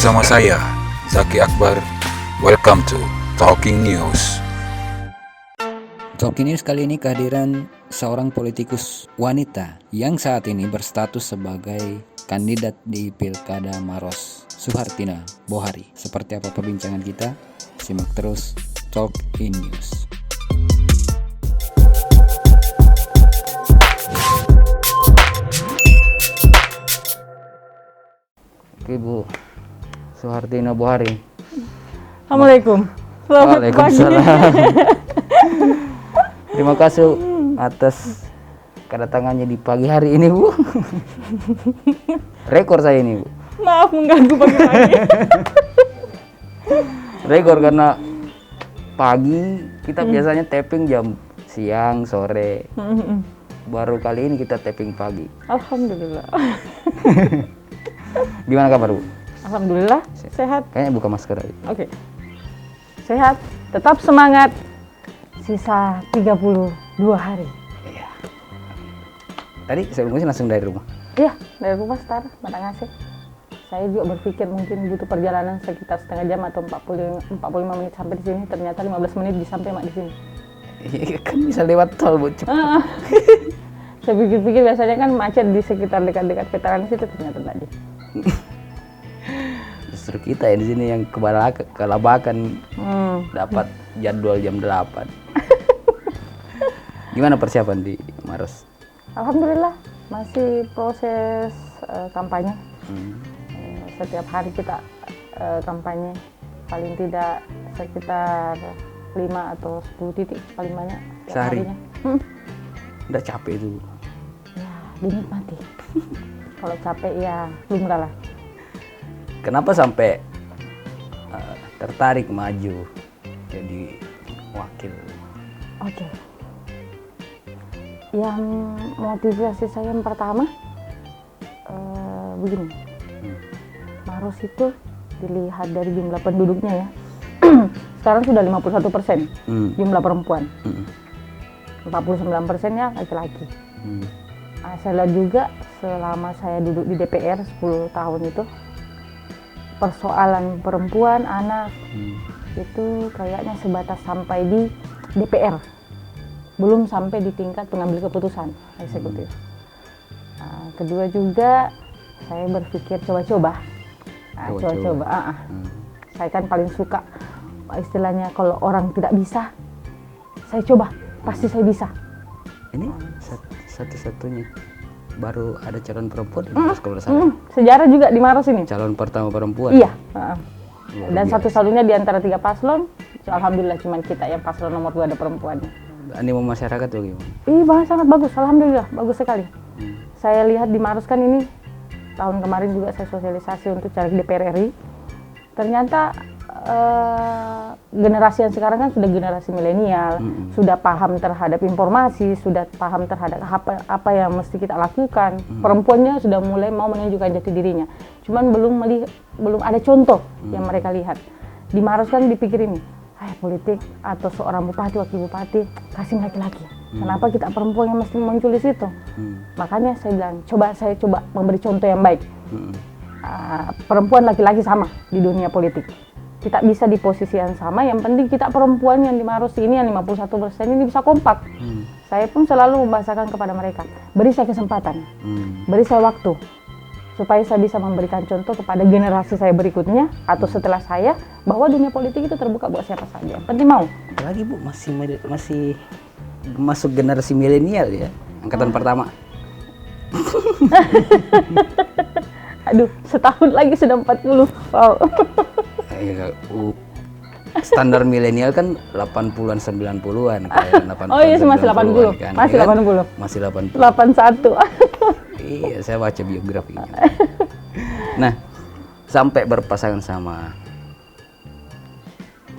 bersama saya, Zaki Akbar. Welcome to Talking News. Talking News kali ini kehadiran seorang politikus wanita yang saat ini berstatus sebagai kandidat di Pilkada Maros, Suhartina Bohari. Seperti apa perbincangan kita? Simak terus Talking News. Ibu Suhartina Bohari. Assalamualaikum. Waalaikumsalam. Terima kasih atas kedatangannya di pagi hari ini, Bu. Rekor saya ini, Bu. Maaf mengganggu pagi-pagi. Rekor karena pagi kita biasanya tapping jam siang, sore. Baru kali ini kita tapping pagi. Alhamdulillah. Gimana kabar, Bu? Alhamdulillah sehat. Kayaknya buka masker aja. Oke. Sehat, tetap semangat. Sisa 32 hari. Iya. Tadi sebelumnya langsung dari rumah. Iya, dari rumah start Batang Ngasih. Saya juga berpikir mungkin butuh perjalanan sekitar setengah jam atau 45 menit sampai di sini. Ternyata 15 menit bisa sampai mak di sini. Iya, kan bisa lewat tol, Bu. Cepat. Saya pikir-pikir biasanya kan macet di sekitar dekat-dekat veteran situ, ternyata tadi. Justru kita ya di sini yang kelabakan dapat jadwal jam 8. Gimana persiapan di Maros? Alhamdulillah masih proses kampanye. Setiap hari kita kampanye, paling tidak sekitar 5 atau 10 titik paling banyak setiap sehari? harinya. Udah capek itu, Bu? Ya dinikmati. Kalau capek ya lumrah lah. Kenapa sampai tertarik maju jadi wakil? Oke. Yang motivasi saya yang pertama begini. Maros itu dilihat dari jumlah penduduknya ya. Sekarang sudah 51% jumlah perempuan. 49%-nya laki-laki. Saya lihat juga selama saya duduk di DPR 10 tahun itu, persoalan perempuan, anak itu kayaknya sebatas sampai di DPR, belum sampai di tingkat pengambil keputusan eksekutif. Kedua juga saya berpikir coba-coba. Saya kan paling suka istilahnya kalau orang tidak bisa, saya coba, pasti saya bisa. Ini satu-satunya baru ada calon perempuan di Maros kalau saya. Sejarah juga di Maros ini. Calon pertama perempuan. Iya. Dan satu-satunya di antara 3 paslon, alhamdulillah cuman kita yang paslon nomor 2 ada perempuannya. Animo masyarakat tuh gimana? Sangat bagus, alhamdulillah, bagus sekali. Saya lihat di Maros kan ini, tahun kemarin juga saya sosialisasi untuk caleg DPR RI. Ternyata generasi yang sekarang kan sudah generasi milenial, sudah paham terhadap informasi, sudah paham terhadap apa yang mesti kita lakukan. Perempuannya sudah mulai mau menunjukkan jati dirinya. Cuman belum ada contoh yang mereka lihat. Di Maros kan dipikir ini, politik atau seorang bupati, wakil bupati, kasih laki-laki. Kenapa kita perempuan yang mesti muncul di situ? Makanya saya bilang, saya coba memberi contoh yang baik. Perempuan laki-laki sama di dunia politik. Kita bisa di posisi yang sama, yang penting kita perempuan yang di Maros ini yang 51% ini bisa kompak. Saya pun selalu membahasakan kepada mereka, beri saya kesempatan, beri saya waktu, supaya saya bisa memberikan contoh kepada generasi saya berikutnya atau setelah saya, bahwa dunia politik itu terbuka buat siapa saja, penting mau. Apalagi, Bu, masih masuk generasi milenial ya, angkatan pertama. Aduh, setahun lagi sudah 40. Wow. Ya, standar milenial kan 80-an 90-an kayak Oh iya, masih 80. Kan. Masih 80. Masih 80. 81. Iya, saya baca biografinya. Nah, sampai berpasangan sama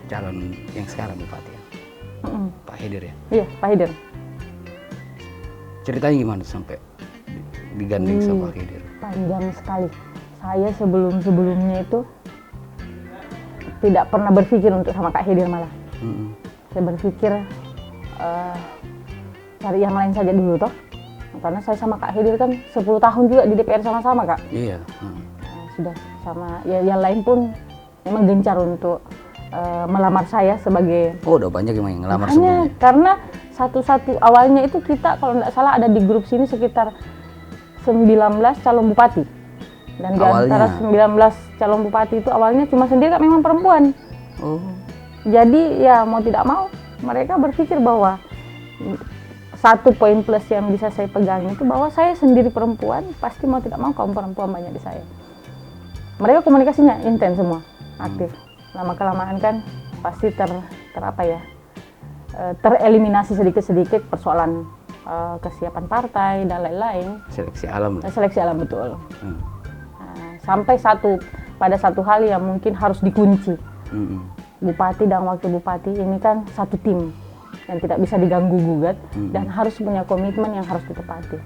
calon yang sekarang Bupati ya. Pak Hidir ya? Iya, Pak Hidir. Ceritanya gimana sampai digandeng sama Pak Hidir? Panjang sekali. Saya sebelumnya itu tidak pernah berpikir untuk sama Kak Hidir malah. Saya berpikir cari yang lain saja dulu toh. Karena saya sama Kak Hidir kan 10 tahun juga di DPR sama-sama, Kak. Iya. sudah sama ya, yang lain pun memang gencar untuk melamar saya sebagai. Oh, udah banyak yang ngelamar Hanya sebelumnya. karena satu-satu awalnya itu kita kalau nggak salah ada di grup sini sekitar 19 calon bupati. Dan di antara 19 calon bupati itu awalnya cuma sendiri Kak, memang perempuan. Oh. Jadi ya mau tidak mau mereka berpikir bahwa satu poin plus yang bisa saya pegang itu bahwa saya sendiri perempuan, pasti mau tidak mau kaum perempuan banyak di saya. Mereka komunikasinya intens semua, aktif. Lama-kelamaan kan pasti tereliminasi sedikit-sedikit persoalan kesiapan partai dan lain-lain. Seleksi alam. Seleksi alam, betul. Sampai pada satu hal yang mungkin harus dikunci. Bupati dan wakil bupati ini kan satu tim yang tidak bisa diganggu-gugat dan harus punya komitmen yang harus ditepati.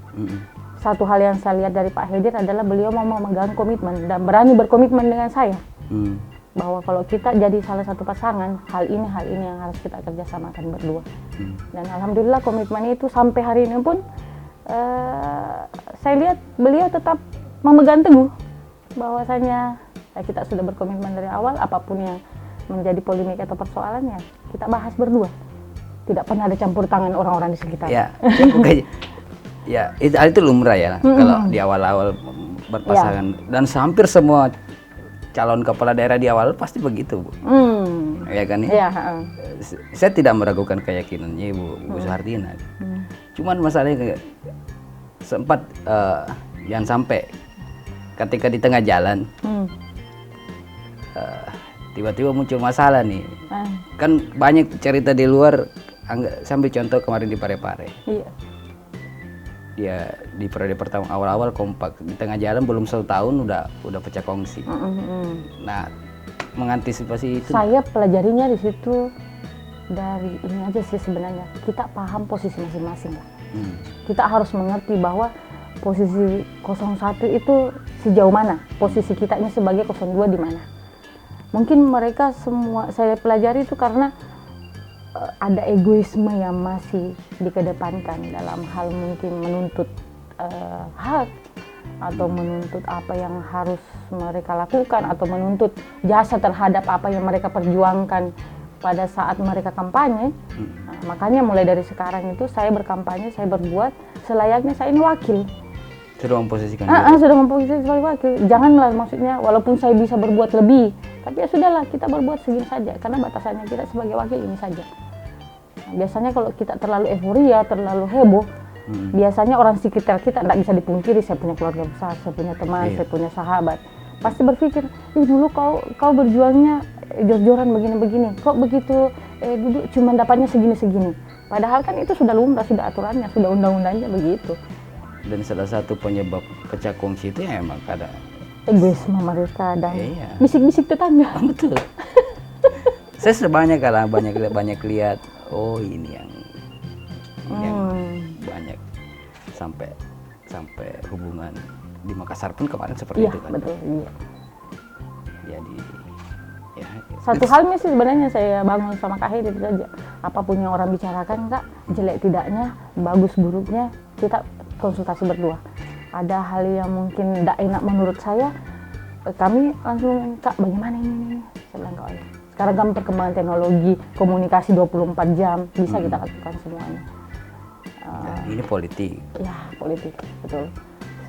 Satu hal yang saya lihat dari Pak Hedir adalah beliau mau memegang komitmen dan berani berkomitmen dengan saya. Bahwa kalau kita jadi salah satu pasangan, hal ini yang harus kita kerjasamakan berdua. Dan alhamdulillah komitmen itu sampai hari ini pun saya lihat beliau tetap memegang teguh bahwasanya kita sudah berkomitmen dari awal, apapun yang menjadi polemik atau persoalannya kita bahas berdua. Tidak pernah ada campur tangan orang-orang di sekitar. Ya, ya itu lumrah ya kalau di awal-awal berpasangan. Dan hampir semua calon kepala daerah di awal pasti begitu, Bu. Ya kan ya? Saya tidak meragukan keyakinannya Bu Suhartina. Cuman masalahnya sempat jangan sampai ketika di tengah jalan tiba-tiba muncul masalah nih. Kan banyak cerita di luar, sambil contoh kemarin di Parepare. Iya. Dia di periode pertama awal-awal kompak, di tengah jalan belum 1 tahun udah pecah kongsi. Nah, mengantisipasi itu. Saya pelajarinya di situ dari ini aja sih sebenarnya. Kita paham posisi masing-masing lah. Kita harus mengerti bahwa posisi 01 itu sejauh mana, posisi kita ini sebagai 02 di mana. Mungkin mereka semua saya pelajari itu karena ada egoisme yang masih dikedepankan dalam hal mungkin menuntut hak atau menuntut apa yang harus mereka lakukan atau menuntut jasa terhadap apa yang mereka perjuangkan pada saat mereka kampanye. Nah, makanya mulai dari sekarang itu saya berkampanye, saya berbuat selayaknya saya ini wakil. Sudah memposisikan sudah memposisikan sebagai wakil. Janganlah maksudnya walaupun saya bisa berbuat lebih, tapi ya sudahlah kita berbuat segini saja karena batasannya kita sebagai wakil ini saja. Nah, biasanya kalau kita terlalu euforia, terlalu heboh, biasanya orang sekitar kita tidak bisa dipungkiri, saya punya keluarga besar, saya punya teman, saya punya sahabat. Pasti berpikir, dulu kau berjuangnya jor-joran begini-begini, kok begitu duduk cuma dapatnya segini-segini. Padahal kan itu sudah lumrah, sudah aturannya, sudah undang-undangnya begitu. Dan salah satu penyebab pecah kongsi itu ya emang ada egoisme mereka dan bisik-bisik tetangga. Betul. Saya sudah banyak lihat, oh ini yang banyak sampai hubungan di Makassar pun kemarin seperti itu kan. Betul. Iya. Jadi ya. Satu hal sih sebenarnya saya bangun sama Kak Hedi itu aja. Apapun yang orang bicarakan Kak, jelek tidaknya, bagus buruknya kita konsultasi berdua. Ada hal yang mungkin tidak enak menurut saya, kami langsung Kak bagaimana ini? Saya bilang Kak, sekarang kan perkembangan teknologi komunikasi 24 jam bisa kita lakukan semuanya. Ini politik. Ya politik, betul.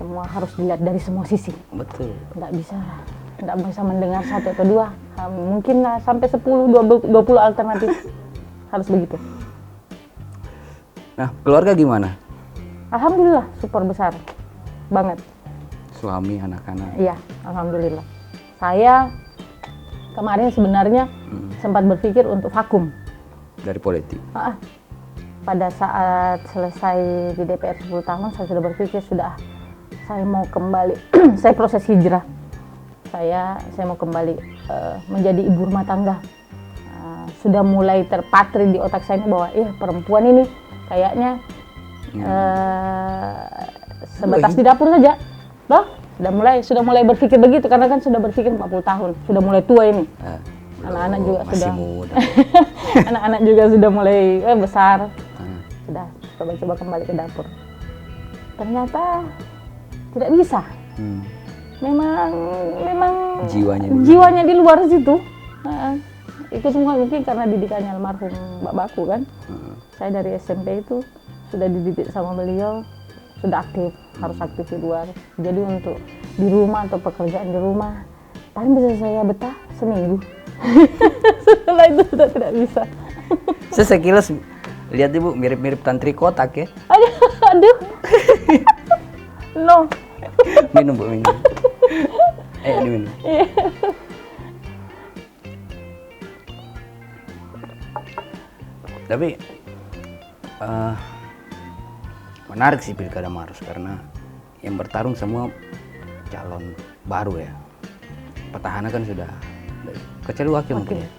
Semua harus dilihat dari semua sisi. Betul. Tidak bisa mendengar satu atau dua. Mungkin sampai 10, 20 alternatif. Harus begitu. Nah, keluarga gimana? Alhamdulillah, support besar banget. Suami, anak-anak? Iya, alhamdulillah. Saya kemarin sebenarnya sempat berpikir untuk vakum. Dari politik? Pada saat selesai di DPR 10 tahun, saya sudah berpikir saya mau kembali, saya proses hijrah. Saya mau kembali menjadi ibu rumah tangga. Sudah mulai terpatri di otak saya bahwa perempuan ini kayaknya sebatas di dapur saja. Loh, sudah mulai berpikir begitu karena kan sudah berpikir 40 tahun, sudah mulai tua ini. Anak-anak juga masih muda. Anak-anak juga sudah mulai besar. Sudah coba-coba kembali ke dapur. Ternyata tidak bisa. memang Jiwanya di luar situ. Itu semua mungkin karena didikannya almarhum bapakku kan. Saya dari SMP itu sudah dididik sama beliau, sudah aktif, harus aktif di luar. Jadi untuk di rumah atau pekerjaan di rumah paling bisa saya betah seminggu. Setelah itu sudah tidak bisa. Saya sekilas lihat Ibu mirip-mirip tantri kotak ya. Aduh. No. Minum Bu, minum. Diminum. Tapi menarik sih Pilkada Maros karena yang bertarung semua calon baru ya. Petahana kan sudah kecuali wakil mungkin ya.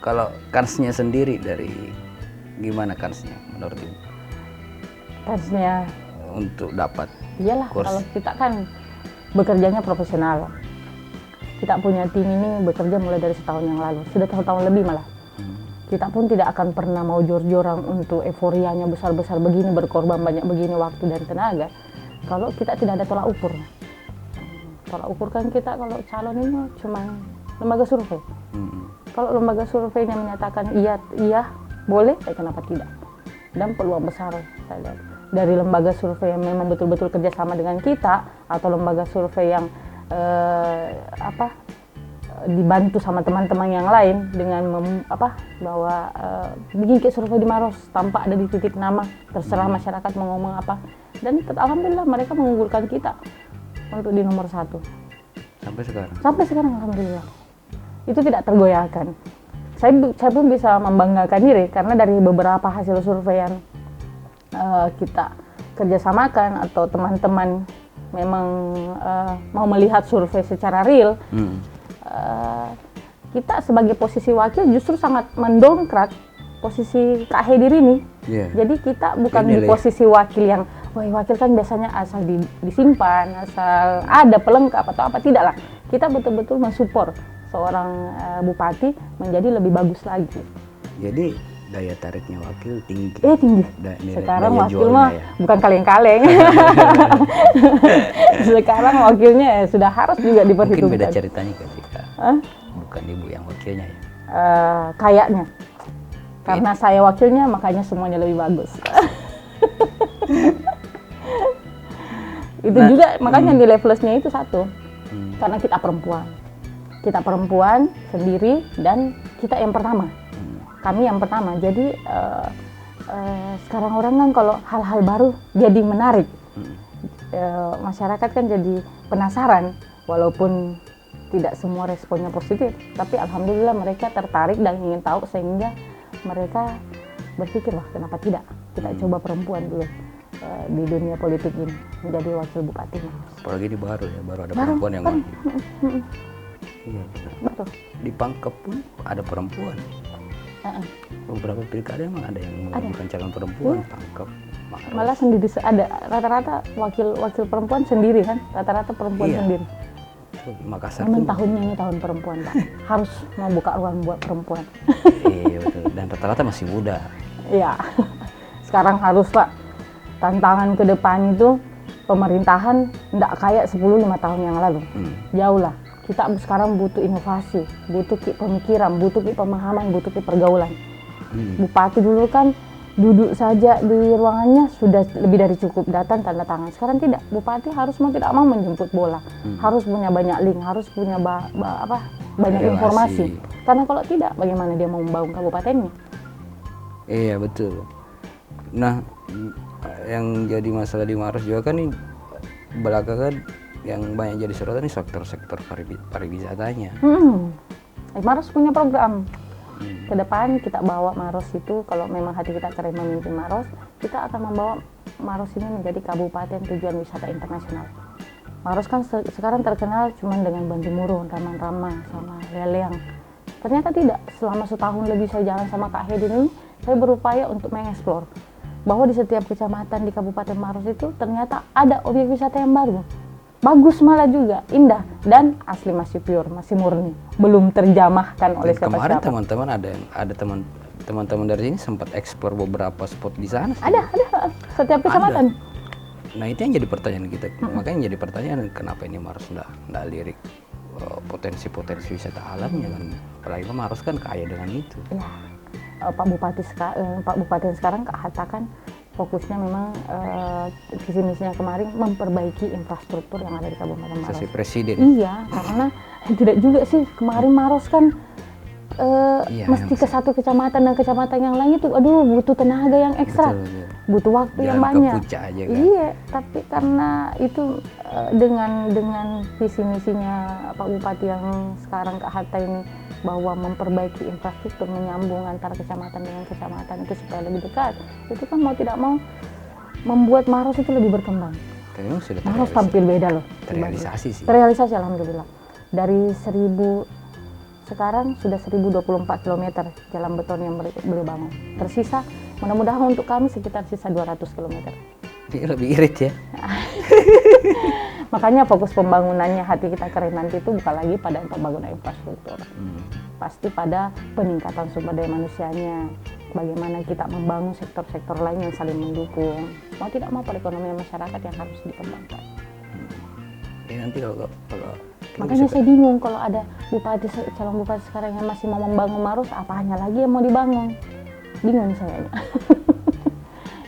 Kalau kansnya sendiri dari gimana kansnya menurut Ibu? Kansnya Untuk dapat iyalah kursi. kalau kita kan bekerjanya profesional. Kita punya tim ini bekerja mulai dari setahun yang lalu, sudah tahun lebih malah. Kita pun tidak akan pernah mau jor-joran untuk euforianya besar-besar begini, berkorban banyak begini waktu dan tenaga, kalau kita tidak ada tolak ukur. Tolak ukur kan kita kalau calon ini cuma lembaga survei. Kalau lembaga surveinya menyatakan iya boleh, kenapa tidak? Dan peluang besar saya lihat dari lembaga survei yang memang betul-betul kerjasama dengan kita atau lembaga survei yang dibantu sama teman-teman yang lain dengan bahwa bikin kayak survei di Maros tanpa ada di titik nama, terserah masyarakat mau ngomong apa, dan alhamdulillah mereka mengunggulkan kita untuk di nomor 1 sampai sekarang alhamdulillah itu tidak tergoyahkan. Saya pun bisa membanggakan diri karena dari beberapa hasil survei yang kita kerjasamakan atau teman-teman memang mau melihat survei secara real. Kita sebagai posisi wakil justru sangat mendongkrak posisi Kak Hedir ini. Jadi kita bukan di posisi wakil yang, wakil kan biasanya asal disimpan, asal ada pelengkap atau apa, tidak lah. Kita betul-betul mensupport seorang bupati menjadi lebih bagus lagi. Jadi daya tariknya wakil tinggi. Tinggi. Sekarang wakil mah bukan kaleng-kaleng. Sekarang wakilnya sudah harus juga diperhitungkan. Mungkin beda ceritanya ketika bukan Ibu yang wakilnya ya. Kayaknya. Karena saya wakilnya makanya semuanya lebih bagus. Itu juga makanya nilai plusnya itu 1. Karena kita perempuan. Kita perempuan sendiri dan kita yang pertama. Kami yang pertama. Jadi sekarang orang kan kalau hal-hal baru jadi menarik. Masyarakat kan jadi penasaran walaupun tidak semua responnya positif, tapi alhamdulillah mereka tertarik dan ingin tahu sehingga mereka berpikir, wah kenapa tidak kita coba perempuan dulu di dunia politik ini menjadi wakil bupati. Apalagi ini baru ada perempuan yang wakil. Iya betul. Di Pangkep pun ada perempuan. Beberapa pilkada emang ada yang mengajukan calon perempuan. Pangkep, Maros. Malah sendiri ada rata-rata wakil perempuan sendiri kan, rata-rata perempuan sendiri. Makassar memang tahunnya ini tahun perempuan Pak, harus membuka ruang buat perempuan. Iya betul, dan rata-rata masih muda. Iya, sekarang harus Pak, tantangan ke depan itu pemerintahan tidak kayak 10-5 tahun yang lalu. Jauh lah, kita sekarang butuh inovasi, butuh pemikiran, butuh pemahaman, butuh pergaulan. Bupati dulu kan duduk saja di ruangannya sudah lebih dari cukup, datang tanda tangan. Sekarang tidak, bupati harus mau tidak mau menjemput bola, harus punya banyak link, harus punya banyak relasi. Informasi. Karena kalau tidak, bagaimana dia mau membangun kabupatennya? Iya betul. Nah, yang jadi masalah di Maros juga kan nih belakangan yang banyak jadi sorotan ini sektor pariwisatanya. Maros punya program. Ke depan kita bawa Maros itu, kalau memang hati kita keren memimpin Maros, kita akan membawa Maros ini menjadi kabupaten tujuan wisata internasional. Maros kan sekarang terkenal cuma dengan Bantimurun, Ramang-Ramang, sama Leleang. Ternyata tidak, selama setahun lebih saya jalan sama Kak Hedin ini, saya berupaya untuk mengeksplor bahwa di setiap kecamatan di Kabupaten Maros itu ternyata ada objek wisata yang baru. Bagus malah juga, indah, dan asli masih pure, masih murni, belum terjamahkan oleh siapa-siapa. Kemarin teman-teman ada teman-teman dari sini sempat eksplor beberapa spot di sana. Ada, setiap kecamatan. Nah itu yang jadi pertanyaan kita, makanya jadi pertanyaan kenapa ini Maros nggak lirik potensi-potensi wisata alamnya kan, apalagi Maros kan kaya dengan itu. Ya, Pak Bupati sekarang katakan fokusnya memang visi misinya kemarin memperbaiki infrastruktur yang ada di Kabupaten Maros. Sesuai presiden. Iya, karena tidak juga sih kemarin Maros kan mesti ke satu kecamatan dan kecamatan yang lain itu, aduh butuh tenaga yang ekstra, Betul. butuh waktu yang Jalan ke banyak. Puncak aja kan. Iya, tapi karena itu dengan visi misinya Pak Bupati yang sekarang Kak Hatta ini bahwa memperbaiki infrastruktur menyambung antara kecamatan dengan kecamatan itu supaya lebih dekat, itu kan mau tidak mau membuat Maros itu lebih berkembang. Tapi memang sudah Maros tampil beda loh. terrealisasi sih. Terrealisasi alhamdulillah. Dari 1000 sekarang sudah 1024 km jalan beton yang beliau bangun. Tersisa mudah-mudahan untuk kami sekitar sisa 200 km. Lebih irit ya. Makanya fokus pembangunannya hati kita keren nanti itu bukan lagi pada pembangunan infrastruktur. Pasti pada peningkatan sumber daya manusianya. Bagaimana kita membangun sektor-sektor lain yang saling mendukung. Mau tidak mau perekonomian masyarakat yang harus dikembangkan. Ya nanti kalau Makanya saya bingung kalau ada calon bupati sekarang yang masih mau membangun Maros, apanya lagi yang mau dibangun? Bingung saya.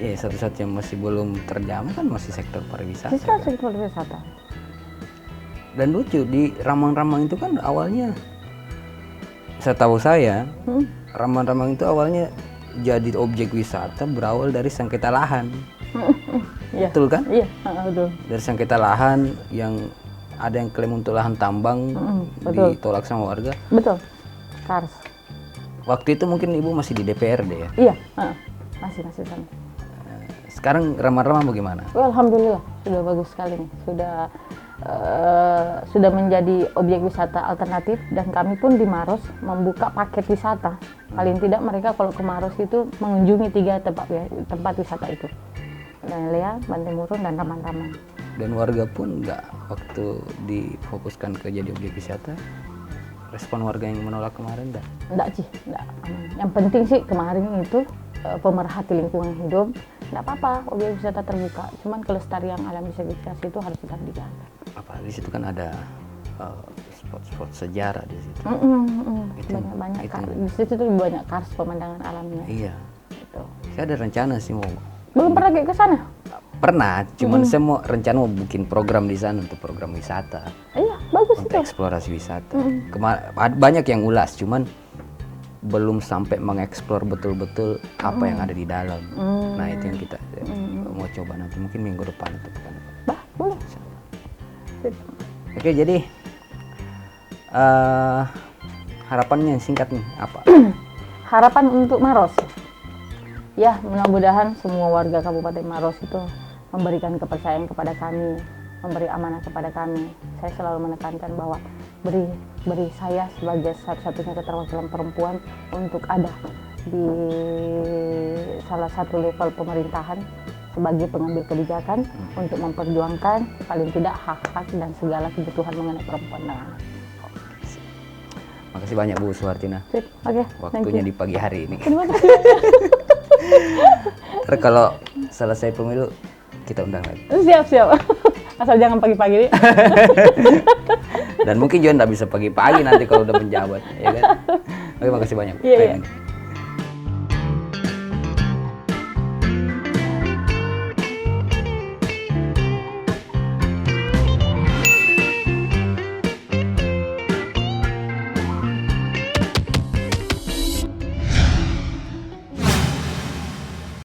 ya satu-satu yang masih belum terjamah kan masih sektor pariwisata. Sektor pariwisata. Dan lucu di Ramang-Ramang itu kan awalnya, setahu saya, Ramang-Ramang itu awalnya jadi objek wisata berawal dari sengketa lahan. Iya. Betul kan? Iya, betul. Dari sengketa lahan yang ada yang klaim untuk lahan tambang betul. ditolak sama warga. Betul. Kars. Waktu itu mungkin Ibu masih di DPRD ya? Iya, masih sama. Sekarang Ramang-Ramang bagaimana? Alhamdulillah sudah bagus sekali nih. Sudah menjadi objek wisata alternatif dan kami pun di Maros membuka paket wisata. Paling tidak mereka kalau ke Maros itu mengunjungi 3 tempat wisata itu. Lea, Bantimurun, dan Ramang-Ramang. Dan warga pun nggak, waktu difokuskan ke jadi objek wisata, respon warga yang menolak kemarin Enggak sih, enggak. Yang penting sih kemarin itu pemerhati lingkungan hidup, enggak apa-apa objek wisata terbuka. Cuman kelestarian alam di sekitar itu harus tetap dijaga. Apa di situ kan ada spot-spot sejarah di situ. Banyak di situ tuh banyak kars pemandangan alamnya. Iya. Gitu. Saya ada rencana sih mau. Belum pernah ke sana? Pernah, cuman saya mau rencana mau bikin program di sana untuk program wisata. Iya, bagus untuk itu. Eksplorasi wisata. Banyak yang ulas, cuman belum sampai mengeksplor betul-betul apa yang ada di dalam. Nah itu yang kita mau coba nanti mungkin minggu depan atau pekan depan. Boleh. Oke, jadi harapannya singkat nih apa? Harapan untuk Maros. Ya, mudah-mudahan semua warga Kabupaten Maros itu memberikan kepercayaan kepada kami, memberi amanah kepada kami. Saya selalu menekankan bahwa beri saya sebagai satu-satunya keterwakilan perempuan untuk ada di salah satu level pemerintahan sebagai pengambil kebijakan untuk memperjuangkan paling tidak hak-hak dan segala kebutuhan mengenai perempuan dan anak. Makasih banyak Bu Suhartina. Oke, waktunya di pagi hari ini. Terima kasih. Ntar kalau selesai pemilu kita undang lagi. Siap. Asal jangan pagi-pagi nih. Dan mungkin juga nggak bisa pagi-pagi nanti kalau udah menjabat, ya kan? Oke, makasih banyak. Iya.